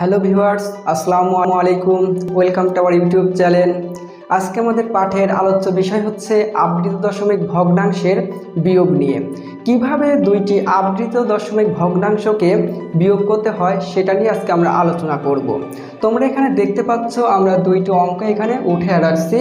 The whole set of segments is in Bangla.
হ্যালো ভিউয়ার্স, আসসালামু আলাইকুম। Welcome to our YouTube channel. আজকে আমাদের পাঠের আলোচ্য বিষয় হচ্ছে আবৃত দশমিক ভগ্নাংশের বিয়োগ নিয়ে। কিভাবে দুইটি আবৃত দশমিক ভগ্নাংশকে বিয়োগ করতে হয় সেটা নিয়ে আজকে আমরা আলোচনা করব। তোমরা এখানে দেখতে পাচ্ছ আমরা দুইটি অঙ্ক এখানে উঠে রাখছি।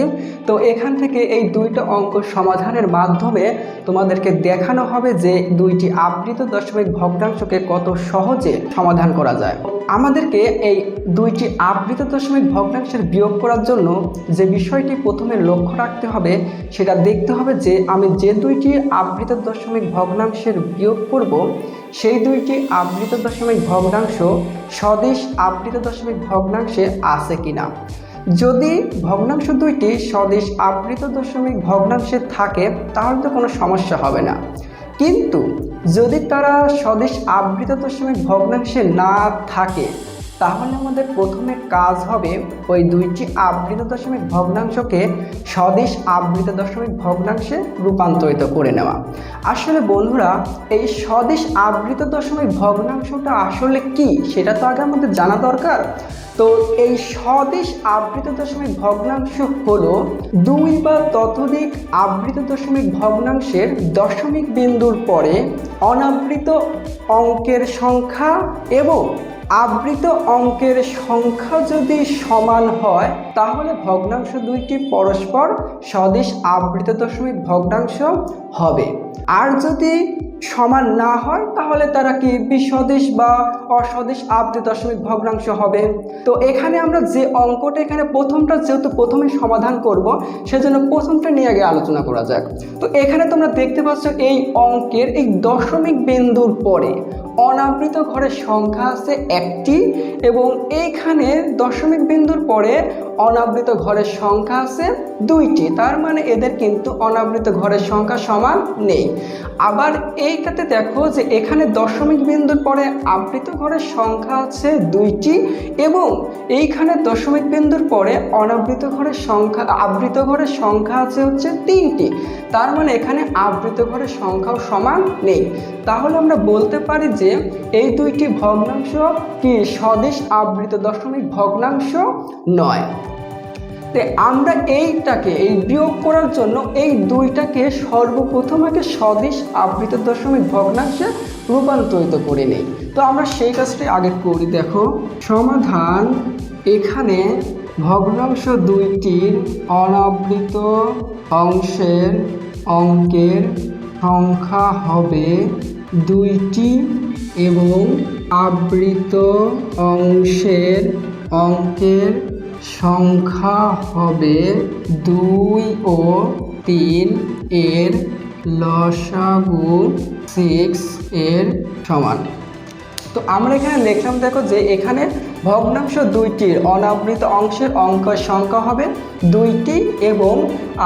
তো এখান থেকে এই দুইটা অঙ্ক সমাধানের মাধ্যমে তোমাদেরকে দেখানো হবে যে দুইটি আবৃত দশমিক ভগ্নাংশকে কত সহজে সমাধান করা যায়। আমাদেরকে এই দুইটি আবৃত দশমিক ভগ্নাংশের বিয়োগ করার জন্য যে বিষয়টি প্রথমে লক্ষ্য রাখতে হবে সেটা দেখতে হবে যে আমি যে দুইটি আবৃত দশমিক ভগ্নাংশের বিয়োগ করব সেই দুইটি আবৃত দশমিক ভগ্নাংশ সদিশ আবৃত দশমিক ভগ্নাংশে আছে কিনা। যদি ভগ্নাংশ দুইটি সদিশ আবৃত দশমিক ভগ্নাংশে থাকে তাহলে তো কোনো সমস্যা হবে না, কিন্তু যদি তারা সদিশ আবৃত দশমিক ভগ্নাংশে না থাকে তাহলে আমাদের প্রথমে কাজ হবে ওই দুইটি আবৃত দশমিক ভগ্নাংশকে সদিশ আবৃত দশমিক ভগ্নাংশে রূপান্তরিত করে নেওয়া। আসলে বন্ধুরা, এই সদিশ আবৃত দশমিক ভগ্নাংশটা আসলে কি সেটা তো আগে আমাদের জানা দরকার। তো এই সদিশ আবৃত দশমিক ভগ্নাংশ হলো দুই বা ততোধিক আবৃত দশমিক ভগ্নাংশের দশমিক বিন্দুর পরে অনাবৃত অঙ্কের সংখ্যা এবং আবৃত অঙ্কের সংখ্যা যদি সমান হয় তাহলে ভগ্নাংশ দুইটি পরস্পর সদিশ আবৃত দশমিক ভগ্নাংশ হবে। আর যদি সমান না হয় তাহলে তারা কি বিসদিশ বা অসদিশ আবৃত দশমিক ভগ্নাংশ হবে। তো এখানে আমরা যে অঙ্কটা এখানে প্রথমটা যেহেতু প্রথমে সমাধান করব সেজন্য প্রথমটা নিয়ে আগে আলোচনা করা যাক। তো এখানে তোমরা দেখতে পাচ্ছ এই অঙ্কের এই দশমিক বিন্দুর পরে অনাবৃত ঘরের সংখ্যা আছে একটি এবং এইখানে দশমিক বিন্দুর পরে অনাবৃত ঘরের সংখ্যা আছে দুইটি। তার মানে এদের কিন্তু অনাবৃত ঘরের সংখ্যা সমান নেই। আবার এইটাতে দেখো যে এখানে দশমিক বিন্দুর পরে আবৃত ঘরের সংখ্যা আছে দুইটি এবং এইখানে দশমিক বিন্দুর পরে অনাবৃত ঘরের সংখ্যা আবৃত ঘরের সংখ্যা আছে হচ্ছে তিনটি। তার মানে এখানে আবৃত ঘরের সংখ্যাও সমান নেই। তাহলে আমরা বলতে পারি যে এই দুইটি ভগ্নাংশ কি সদিশ আবৃত দশমিক ভগ্নাংশ নয়। আমরা এই বিয়োগ করার জন্য এই দুইটাকে সর্বপ্রথম আগে সদিশ আবৃত দশমিক ভগ্নাংশে রূপান্তরিত করে নেই। তো আমরা সেই কাজটি আগে করি। দেখো সমাধান, এখানে ভগ্নাংশ দুইটির অনাবৃত অংশের অঙ্কের সংখ্যা হবে দুইটি এবং আবৃত অংশের অঙ্কের সংখ্যা হবে 2 ও 3 এর লসাগু 6 এর সমান। তো আমরা এখানে লিখলাম, দেখো যে এখানে ভগ্নাংশ দুইটির অনাবৃত অংশের অঙ্কের সংখ্যা হবে দুইটি এবং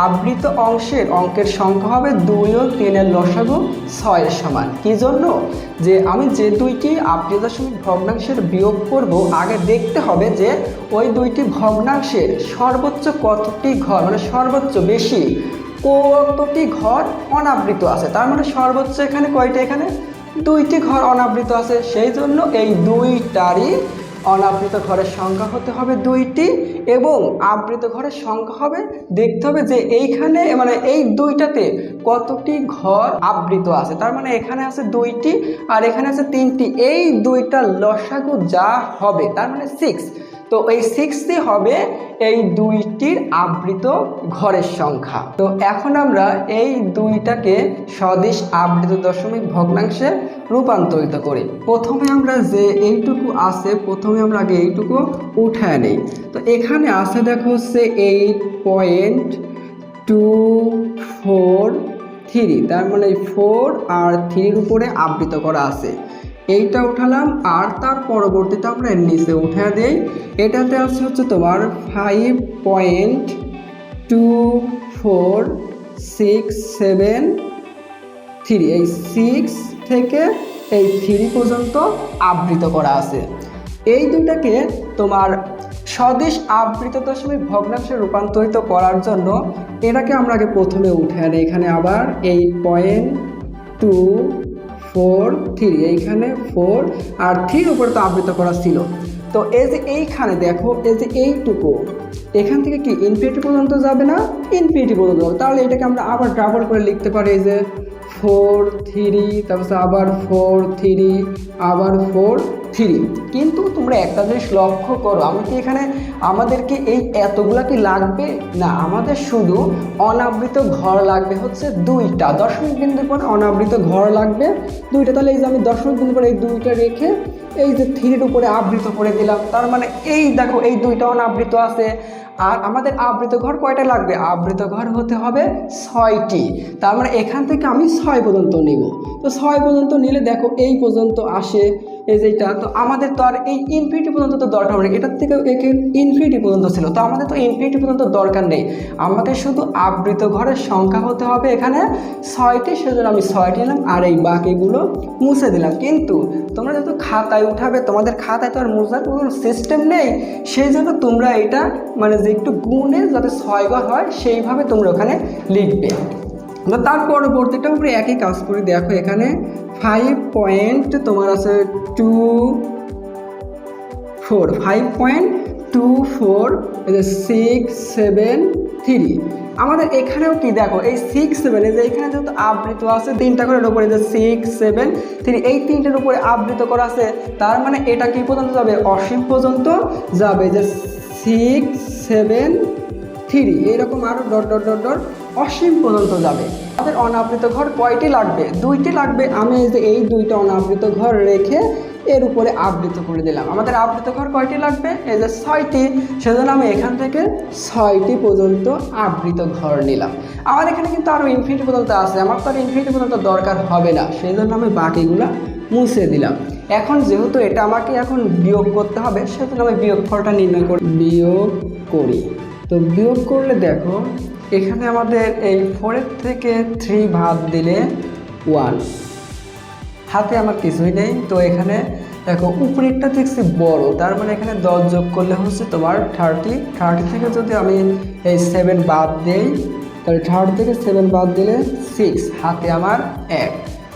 আবৃত অংশের অঙ্কের সংখ্যা হবে 2 ও 3 এর লসাগু 6 এর সমান। কি জন্য? যে আমি যে দুইটি আবৃত দশমিক ভগ্নাংশের বিয়োগ করব আগে দেখতে হবে যে ওই দুইটি ভগ্নাংশের সর্বোচ্চ কতটি ঘর, মানে সর্বোচ্চ বেশি কতটি ঘর অনাবৃত আছে। তার মানে সর্বোচ্চ এখানে কয়টি, এখানে দুইটি ঘর অনাবৃত আছে। সেই জন্য এই দুইটারই অনাবৃত ঘরের সংখ্যা হতে হবে দুইটি এবং আবৃত ঘরের সংখ্যা হবে, দেখতে হবে যে এইখানে মানে এই দুইটাতে কতটি ঘর আবৃত আছে। তার মানে এখানে আছে দুইটি আর এখানে আছে তিনটি। এই দুইটা লসাগু যা হবে তার মানে 6। তো এই 6টি হবে এই দুইটির আবৃত ঘরের সংখ্যা। তো এখন আমরা এই দুইটাকে সদিশ আবৃত দশমিক ভগ্নাংশে রূপান্তরিত করি। প্রথমে আমরা যে এইটুকু আছে প্রথমে আমরা আগে এইটুকু উঠায় নেই। তো এখানে আছে দেখো হচ্ছে 8.243, তার মানে 4 আর 3 উপরে আবৃত করা আছে। এইটা উঠালাম আর তার পরবর্তীতে আমরা এর নিচে উঠে দেই। এটাতে আছে হচ্ছে তোমার 5.24673, এই 6 থেকে এই 3 পর্যন্ত আবৃত করা আছে। এই দুইটাকে তোমার সদিশ আবৃত দশমিক ভগ্নাংশে রূপান্তরিত করার জন্য এটাকে আমরা আগে প্রথমে উঠে আনি। এখানে আবার 8.243, এইখানে 4 আর 3 উপরে তো আবৃত করা ছিল। তো এই যে এইখানে দেখো, এই যে এইটুকু এখান থেকে কি ইনফিনিটি পর্যন্ত যাবে না, ইনফিনিটি পর্যন্ত যাবে। তাহলে এটাকে আমরা আবার ডাবল করে লিখতে পারি, এই যে 4 3, তারপর আবার 4 3, আবার 4 3। কিন্তু তোমরা একটা জিনিস লক্ষ্য করো, আমি কি এখানে আমাদেরকে এই এতগুলা কি লাগবে না, আমাদের শুধু অনাবৃত ঘর লাগবে হচ্ছে 2টা, দশমিক বিন্দুর পর অনাবৃত ঘর লাগবে 2টা। তাহলে এই যে আমি দশমিক বিন্দুর পর এই 2টা রেখে এই যে 3-এর উপরে আবৃত করে দিলাম। তার মানে এই দেখো এই 2টা অনাবৃত আছে, আর আমাদের আবৃত ঘর কয়টা লাগবে, আবৃত ঘর হতে হবে 6টি। তার মানে এখান থেকে আমি 6 পর্যন্ত নিব। তো 6 পর্যন্ত নিলে দেখো এই পর্যন্ত আসে, এই যেটা। তো আমাদের তো আর এই ইনফিনিটি পর্যন্ত তো দরকার নেই, এটার থেকে একে ইনফিনিটি পর্যন্ত ছিল, তো আমাদের তো ইনফিনিটি পর্যন্ত দরকার নেই। আমাদের শুধু আবৃত ঘরের সংখ্যা হতে হবে এখানে 6টি, সেজন্য আমি 6টি নিলাম আর এই বাকিগুলো মুছে দিলাম। কিন্তু তোমরা যেহেতু খাতায় উঠাবে, তোমাদের খাতায় তো আর মুছার কোনো সিস্টেম নেই, সেই জন্য তোমরা এটা মানে যে একটু গুণে যাতে 6 ঘর হয় সেইভাবে তোমরা ওখানে লিখবে। তো তার পরবর্তীটা উপরে একই কাজ করে দেখো, এখানে 5 পয়েন্ট তোমার আছে 5.24 6 7 3। আমাদের এখানেও কি দেখো এই 6 7, এই যে এখানে যেহেতু আবৃত আছে 3টা করে উপরে, যে 6 7 3, এই 3টার উপরে আবৃত করা আছে, তার মানে এটা কি পর্যন্ত যাবে, অসীম পর্যন্ত যাবে, যে 6 7 3 এইরকম আরো ডট ডট ডট ডট অসীম পর্যন্ত যাবে। আমাদের অনাবৃত ঘর কয়টি লাগবে, 2টি লাগবে। আমি এই যে এই 2টা অনাবৃত ঘর রেখে এর উপরে আবৃত করে দিলাম। আমাদের আবৃত ঘর কয়টি লাগবে, এই যে 6টি, সেজন্য আমি এখান থেকে 6টি পর্যন্ত আবৃত ঘর নিলাম। আমার এখানে কিন্তু আরও ইনফিনিটি পর্যন্ত আছে, আমার তো আর ইনফিনিটি পর্যন্ত দরকার হবে না, সেই জন্য আমি বাকিগুলা মুছে দিলাম। এখন যেহেতু এটা আমাকে এখন বিয়োগ করতে হবে, সেজন্য আমি বিয়োগফলটা নির্ণয় বিয়োগ করি। তো বিয়োগ করলে দেখো এখানে আমাদের এই 4-এর থেকে 3 বাদ দিলে 1, হাতে আমার কিছুই নেই। তো এখানে দেখো উপরেরটা দেখছি বড়, তার মানে এখানে 10 যোগ করলে হচ্ছে তোমার 30 থেকে যদি আমি এই 7 বাদ দেই, তাহলে 30 থেকে 7 বাদ দিলে 6, হাতে আমার 1।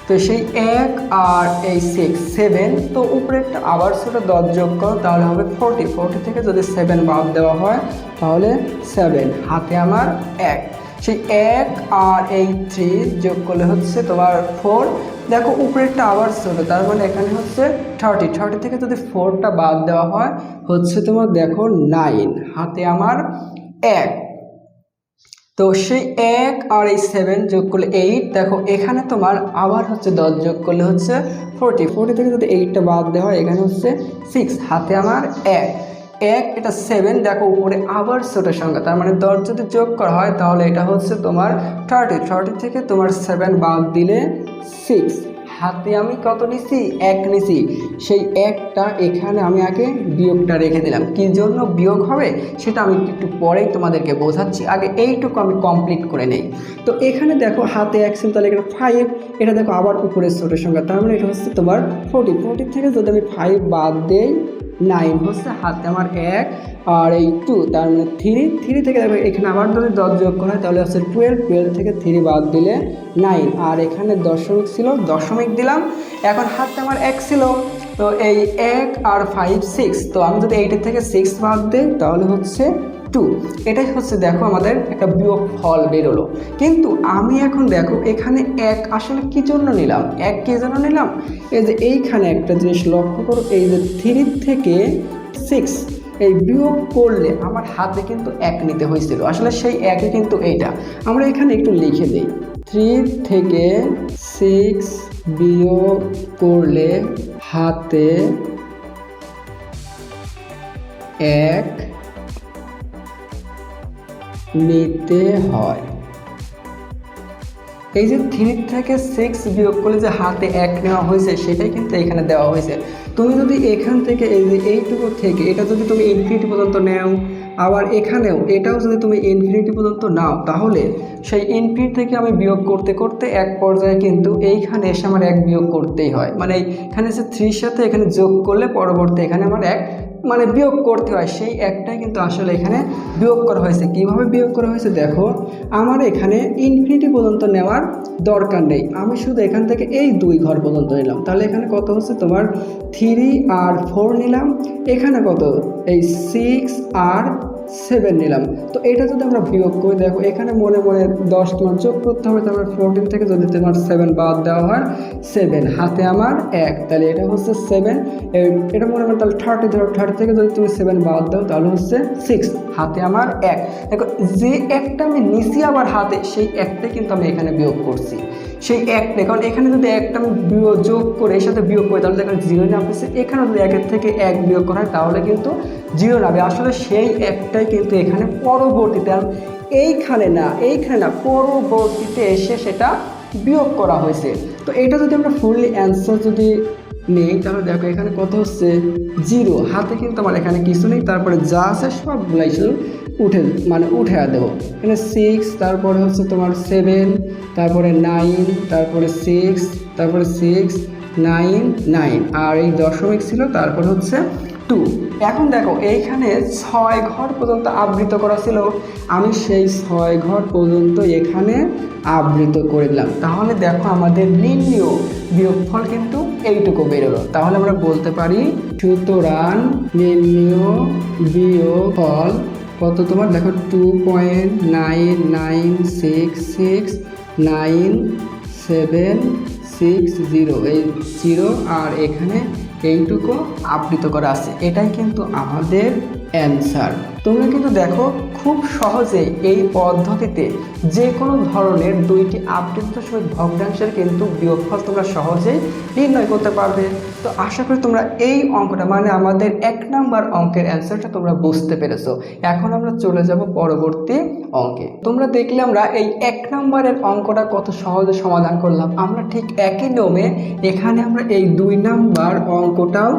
তো সেই 1 আর এই 6 7, তো উপরেরটা আবার সেটা 10 যোগ করো, তাহলে হবে 40 থেকে যদি 7 বাদ দেওয়া হয় তাহলে 7, হাতে আমার 1। সেই 1 আর এই 3 যোগ করলে হচ্ছে তোমার 4। দেখো উপরেরটা আবার ছোট, তার মানে এখানে হচ্ছে 30 থেকে যদি 4টা বাদ দেওয়া হয় হচ্ছে তোমার দেখো 9, হাতে আমার 1। তো সেই 1 আর এই 7 যোগ করলে 8, দেখো এখানে তোমার আবার হচ্ছে 10 যোগ করলে হচ্ছে 40 থেকে যদি 8টা বাদ দেওয়া হয় এখানে হচ্ছে 6, হাতে আমার 1। এটা 7, দেখো উপরে আবার ছোট সংখ্যা, তার মানে 10 যদি যোগ করা হয় তাহলে এটা হচ্ছে তোমার 30 থেকে তোমার 7 বাদ দিলে 6, হাতে আমি কত নিছি, 1 নিছি। সেই 1টা এখানে আমি আগে বিয়োগটা রেখে দিলাম, কি জন্য বিয়োগ হবে সেটা আমি একটু পরেই তোমাদেরকে বোঝাচ্ছি, আগে এইটুকু আমি কমপ্লিট করে নেই। তো এখানে দেখো হাতে 1 ছিল, তাহলে এখানে 5, এটা দেখো আবার উপরে ছোট সংখ্যা, তার মানে এটা হচ্ছে তোমার 40 থেকে যদি আমি 5 বাদ দেই 9 হচ্ছে, হাতে আমার 1 আর এই 2, তার মানে 3 থেকে দেখো এখানে আবার যদি 10 যোগ করা হয় তাহলে হচ্ছে 12 থেকে 3 বাদ দিলে 9, আর এখানে দশমিক ছিল, দশমিক দিলাম। এখন হাতে আমার 1 ছিল, তো এই 1 আর 5 6, তো আমি যদি 8 থেকে 6 বাদ দিই তাহলে হচ্ছে 2। এটাই হচ্ছে দেখো আমাদের একটা বিয়োগ ফল বেরোলো। কিন্তু আমি এখন দেখো এখানে 1 আসলে কি জন্য নিলাম, 1 কি জন্য নিলাম, এই যে এইখানে একটা জিনিস লক্ষ্য করো, এই যে 3 থেকে 6 এই বিয়োগ করলে আমার হাতে কিন্তু 1 নিতে হয়েছিল, আসলে সেই 1ই কিন্তু এইটা। আমরা এখানে একটু লিখে দিই, 3 থেকে 6 বিয়োগ করলে হাতে 1 নিতে হয়। এই যে 3 থেকে 6 বিয়োগ করলে যে হাতে 1 নেওয়া হয়েছে সেটাই কিন্তু এখানে দেওয়া হয়েছে। তুমি যদি এখান থেকে এই যে এইটুকু থেকে এটা যদি তুমি ইনফিনিটি পর্যন্ত নাও, আবার এখানেও এটাও যদি তুমি ইনফিনিটি পর্যন্ত নাও, তাহলে সেই ইনফিনিটি থেকে আমি বিয়োগ করতে করতে এক পর্যায়ে কিন্তু এইখানে এসে আমার 1 বিয়োগ করতেই হয়। মানে এখানে যে 3 সাথে এখানে যোগ করলে পরবর্তী এখানে আমার 1 মানে বিয়োগ করতে হয়, সেই একটাই কিন্তু আসলে এখানে বিয়োগ করা হয়েছে। কিভাবে বিয়োগ করা হয়েছে দেখো, আমার এখানে ইনফিনিটি পর্যন্ত নেওয়ার দরকার নেই, আমি শুধু এখান থেকে এই 2 ঘর পর্যন্ত নিলাম। তাহলে এখানে কত হচ্ছে তোমার 3 আর 4 নিলাম, এখানে কত এই 6 আর 7 নিলাম। তো এটা যদি আমরা বিয়োগ করি দেখো, এখানে মনে মনে 10 তোমার যোগ করতে হবে, তারপরে 14 থেকে যদি তোমার 7 বাদ দেওয়া হয় 7, হাতে আমার 1, তাহলে এটা হচ্ছে 7। এটা মনে মনে তাহলে 30 ধরো, 30 থেকে যদি তুমি 7 বাদ দাও তাহলে হচ্ছে 6, হাতে আমার 1। দেখো যে একটা আমি নিচি আবার হাতে, সেই একটাই কিন্তু আমি এখানে বিয়োগ করছি, সেই একটাই। কারণ এখানে যদি একটা আমি যোগ করে এর সাথে বিয়োগ করি তাহলে এখানে 0 নামতেছে, এখানে যদি 1 থেকে 1 বিয়োগ করা হয় তাহলে কিন্তু 0 নামবে। আসলে সেই একটাই কিন্তু এখানে পরবর্তীতে, এইখানে না পরবর্তীতে এসে সেটা বিয়োগ করা হয়েছে। তো এটা যদি আমরা ফুললি অ্যান্সার যদি নেই তাহলে দেখো এখানে কত হচ্ছে 0, হাতে কিন্তু আমার এখানে কিছু নেই, তারপরে যা আছে সবগুলাই শুধু উঠে দেবো। এখানে 6, তারপরে হচ্ছে তোমার 7, তারপরে 9, তারপরে 6, তারপরে 6, 9, 9, আর এই দশমিক ছিল, তারপরে হচ্ছে 2। এখন দেখো এইখানে 6 ঘর পর্যন্ত আবৃত করা ছিল, আমি সেই 6 ঘর পর্যন্ত এখানে আবৃত করে দিলাম। তাহলে দেখো আমাদের নির্ণীয় বিয়োগফল কিন্তু এইটুকু বেরোলো। তাহলে আমরা বলতে পারি সুতরাং নির্ণীয় বিয়োগফল কত তোমার দেখো 2.9966970, এই 0 আর এখানে এইটুকু আবৃত করা আছে, এটাই কিন্তু আমাদের অ্যান্সার। তোমরা কিন্তু দেখো খুব সহজেই এই পদ্ধতিতে যে কোনো ধরনের 2টি আবৃত দশমিক ভগ্নাংশের কিন্তু বিয়োগফল তোমরা সহজেই নির্ণয় করতে পারবে। তো আশা করি তোমরা এই অঙ্কটা মানে আমাদের 1 নাম্বার অঙ্কের অ্যান্সারটা তোমরা বুঝতে পেরেছো। এখন আমরা চলে যাব পরবর্তী অঙ্কে। তোমরা দেখলে আমরা এই 1 নাম্বারের অঙ্কটা কত সহজে সমাধান করলাম। আমরা ঠিক একই নিয়মে এখানে আমরা এই 2 নাম্বার অঙ্কটাও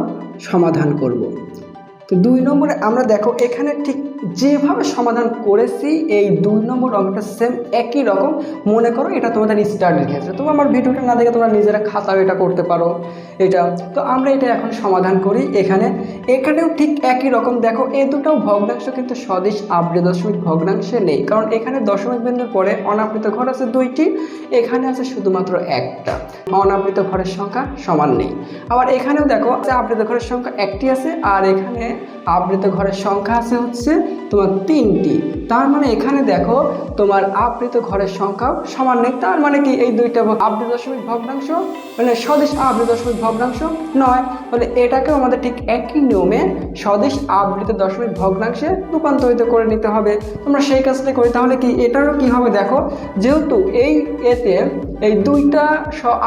সমাধান করব। তো 2 নম্বরে আমরা দেখো এখানে ঠিক যেভাবে সমাধান করেছি এই 2 নম্বর অঙ্কটা সেম একই রকম। মনে করো এটা তোমাদের স্টাডির ক্ষেত্রে, তো আমার ভিডিওটা না দেখে তোমরা নিজেরা খাতাও এটা করতে পারো এটা। তো আমরা এটা এখন সমাধান করি। এখানেও ঠিক একই রকম। দেখো এই দুটাও ভগ্নাংশ কিন্তু সদিশ আবৃত দশমিক ভগ্নাংশে নেই, কারণ এখানে দশমিক বিন্দুর পরে অনাবৃত ঘর আছে 2টি, এখানে আছে শুধুমাত্র একটা। অনাবৃত ঘরের সংখ্যা সমান নেই। আবার এখানেও দেখো আবৃত ঘরের সংখ্যা 1টি আছে, আর এখানে আবৃত ঘরের সংখ্যা আছে হচ্ছে তোমার 3টি। তার মানে এখানে দেখো তোমার আবৃত ঘরের সংখ্যাও সমান নেই। তার মানে কি এই দুইটা আবৃত দশমিক ভগ্নাংশ মানে সদিশ আবৃত দশমিক ভগ্নাংশ নয়। তাহলে এটাকেও আমাদের ঠিক একই নিয়মে সদিশ আবৃত দশমিক ভগ্নাংশে রূপান্তরিত করে নিতে হবে। তোমরা সেই কাজটা করি। তাহলে কি এটারও কি হবে দেখো, যেহেতু এতে এই দুইটা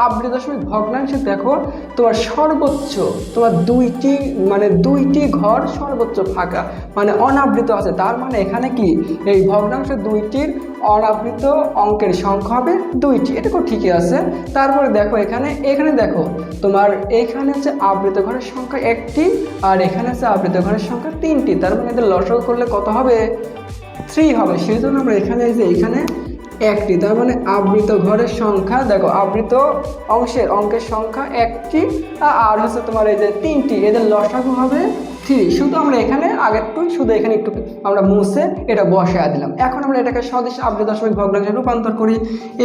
আবৃত দশমিক ভগ্নাংশে দেখো তোমার সর্বোচ্চ তোমার 2টি ঘর সর্বোচ্চ ফাঁকা মানে অনাবৃত আছে। তার মানে এখানে কি এই ভগ্নাংশ 2টির অনাবৃত অঙ্কের সংখ্যা হবে 2টি। এটাও ঠিকই আছে। তারপরে দেখো এখানে দেখো তোমার এখানে হচ্ছে আবৃত ঘরের সংখ্যা 1টি, আর এখানে আছে আবৃত ঘরের সংখ্যা 3টি। তার মানে এদের লসাগু করলে কত হবে 3 হবে। সেই জন্য আমরা এখানে 1টি, তার মানে আবৃত ঘরের সংখ্যা দেখো আবৃত অঙ্কের সংখ্যা 1টি, আর হচ্ছে তোমার এই যে 3টি, এদের লসাগু হবে 3। শুধু আমরা এখানে শুধু এখানে একটু আমরা মুছে এটা বসায় দিলাম। এখন আমরা এটাকে সদিশ আবৃত দশমিক ভগ্নাংশে রূপান্তর করি।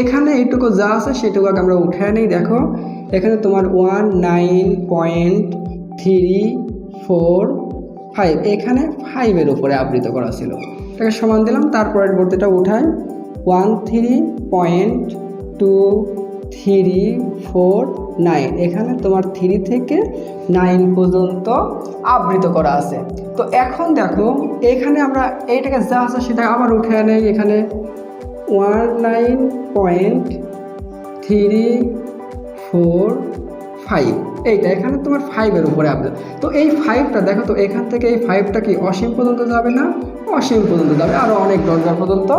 এখানে এইটুকু যা আছে সেটুকু আমরা উঠে নিই। দেখো এখানে তোমার 19.345, এখানে 5-এর উপরে আবৃত করা ছিল, এটাকে সমান দিলাম। তারপরের বর্তিটা উঠাই 13.2349, এখানে তোমার 3 থেকে 9 পর্যন্ত আবৃত করা আছে। তো এখন দেখো এখানে আমরা এইটাকে যা আছে সেটা আবার উঠে নেই। এখানে 19.345, এইটা এখানে তোমার 5-এর উপরে আবৃত। তো এই 5টা দেখো, তো এখান থেকে এই 5টা কি অসীম পর্যন্ত যাবে না? অসীম পর্যন্ত যাবে, আরও অনেক দরজা পর্যন্ত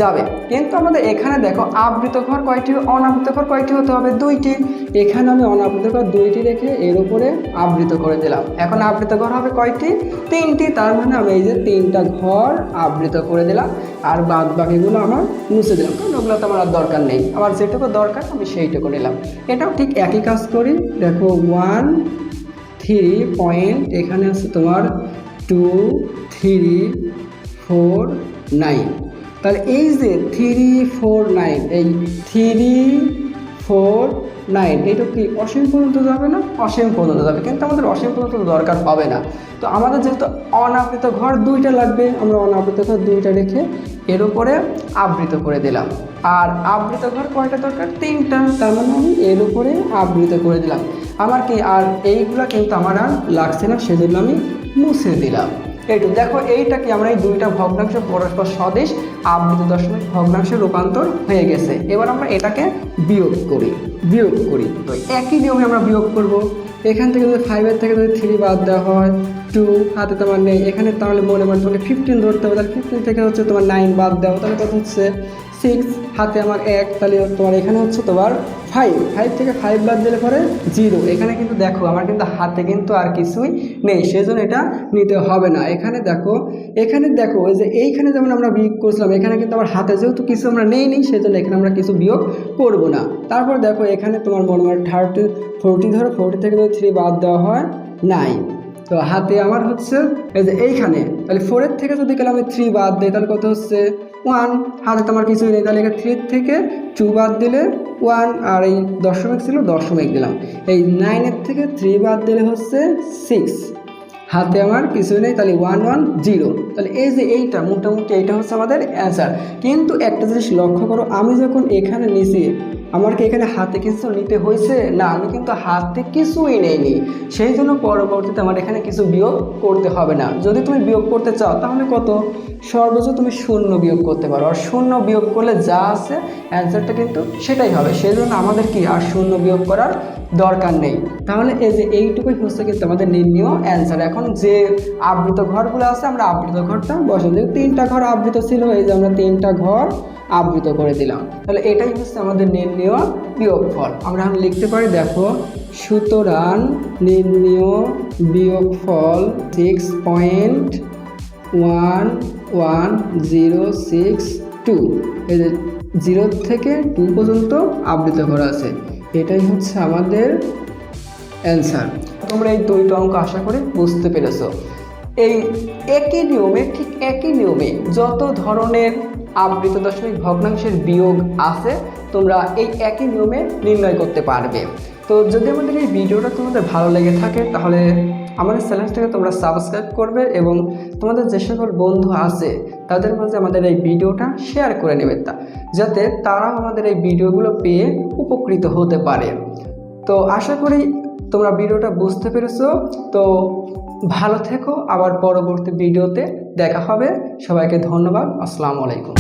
যাবে। কিন্তু আমাদের এখানে দেখো আবৃত ঘর কয়টি, অনাবৃত ঘর কয়টি হতে হবে 2টি। এখানে আমি অনাবৃত ঘর 2টি রেখে এর উপরে আবৃত করে দিলাম। এখন আবৃত ঘর হবে কয়টি 3টি। তার মানে আমি এই যে 3টা ঘর আবৃত করে দিলাম, আর বাদ বাকিগুলো আমার মুছে দিলাম, কারণ ওগুলো তো আমার আর দরকার নেই। আমার যেটুকু দরকার আমি সেইটুকু নিলাম। এটাও ঠিক একই কাজ করি। দেখো 1 3 পয়েন্ট, এখানে আছে তোমার 2 3 4 9। তাহলে এই যে 3 4 9, এই 3 4 9 এটা কি অসীম পর্যন্ত যাবে না? অসীম পর্যন্ত যাবে, কিন্তু আমাদের অসীম পর্যন্ত দরকার হবে না। তো আমাদের যেহেতু অনাবৃত ঘর 2টা লাগবে, আমরা অনাবৃত ঘর 2টা রেখে এর উপরে আবৃত করে দিলাম। আর আবৃত ঘর কয়টা দরকার? 3টা, তার মানে আমি এর উপরে আবৃত করে দিলাম। আমার কি আর এইগুলা কিন্তু আমার আর লাগছে না, সেজন্য আমি মুছে দিলাম। এইটু দেখো, এইটা কি আমরা এই 2টা ভগ্নাংশ পরস্পর সদৃশ আবৃত দশমিক ভগ্নাংশে রূপান্তর হয়ে গেছে। এবার আমরা এটাকে বিয়োগ করি। তো একই নিয়মে আমরা বিয়োগ করব। এখান থেকে যদি 5 থেকে যদি 3 বাদ দেওয়া হয়, 2 হাতে তোমার নেই, এখানে তাহলে মনে তোমাকে 15 ধরতে হবে। তাহলে 15 থেকে হচ্ছে তোমার 9 বাদ দেওয়া, তাহলে কত হচ্ছে 6, হাতে আমার 1, তাহলে তোমার এখানে হচ্ছে তোমার 5 থেকে 5 বাদ দিলে পরে 0। এখানে কিন্তু দেখো আমার কিন্তু হাতে কিন্তু আর কিছুই নেই, সেজন্য এটা নিতে হবে না। এখানে দেখো ওই যে এইখানে যেমন আমরা বিয়োগ করছিলাম, এখানে কিন্তু আমার হাতে যেহেতু কিছু আমরা নেই, সেজন্য এখানে আমরা কিছু বিয়োগ করব না। তারপর দেখো এখানে তোমার মনে হয় 40 ধরো, 40 থেকে যদি 3 বাদ দেওয়া হয় 9, তো হাতে আমার হচ্ছে এই যে এইখানে, তাহলে 4 থেকে যদি গেলে আমি 3 বাদ দিই তাহলে কত হচ্ছে 1, হাতে তো আমার কিছুই নেই, তাহলে 3 থেকে 2 বাদ দিলে 1, আর এই দশমিক ছিল দশমিক দিলাম। এই 9 থেকে 3 বাদ দিলে হচ্ছে 6, হাতে আমার কিছুই নেই, তাহলে 1 1 0। তাহলে এই যে এইটা মোটামুটি এইটা হচ্ছে আমাদের অ্যান্সার। কিন্তু একটা জিনিস লক্ষ্য করো, আমি যখন এখানে নিছি আমার কি এখানে হাতে কিছু নিতে হয়েছে? না, আমি কিন্তু হাতে কিছুই নেইনি, সেই জন্য পরবর্তীতে আমার এখানে কিছু বিয়োগ করতে হবে না। যদি তুমি বিয়োগ করতে চাও তাহলে কত, সর্বোচ্চ তুমি 0 বিয়োগ করতে পারো, আর 0 বিয়োগ করলে যা আছে অ্যান্সারটা কিন্তু সেটাই হবে। সেই জন্য আমাদের কি আর 0 বিয়োগ করার দরকার নেই। তাহলে এই যে এইটুকুই হচ্ছে কিন্তু আমাদের নির্ণীয় অ্যান্সার। এখন যে আবৃত ঘরগুলো আছে আমরা আবৃত ঘরটা বসাই দিই। 3টা ঘর আবৃত ছিল, এই যে আমরা 3টা ঘর আবৃত করে দিলাম। তাহলে এটাই হচ্ছে আমাদের নির্ণীয় বিয়োগফল। আমরা এখন লিখতে পারি, দেখো, সুতরাং নির্ণীয় বিয়োগফল 6.11062, এই যে 0 থেকে 2 পর্যন্ত আবৃত করা আছে, এটাই হচ্ছে আমাদের অ্যান্সার। তোমরা এই 2টা অঙ্ক আশা করি বুঝতে পেরেছো। এই একই নিয়মে, ঠিক একই নিয়মে যত ধরনের আবৃত দশমিক ভগ্নাংশের বিয়োগ আছে তোমরা এই একই নিয়মে নির্ণয় করতে পারবে। তো যদি আমাদের এই ভিডিওটা তোমাদের ভালো লেগে থাকে তাহলে আমাদের চ্যানেলটাকে তোমরা সাবস্ক্রাইব করবে এবং তোমাদের যে সকল বন্ধু আছে তাদের মাঝে আমাদের এই ভিডিওটা শেয়ার করে নেবে, যাতে তারা আমাদের এই ভিডিওগুলো পেয়ে উপকৃত হতে পারে। তো আশা করি তোমরা ভিডিওটা বুঝতে পেরেছো। তো ভালো থেকো, আবার পরবর্তী ভিডিওতে দেখা হবে। সবাইকে ধন্যবাদ। আসসালামু আলাইকুম।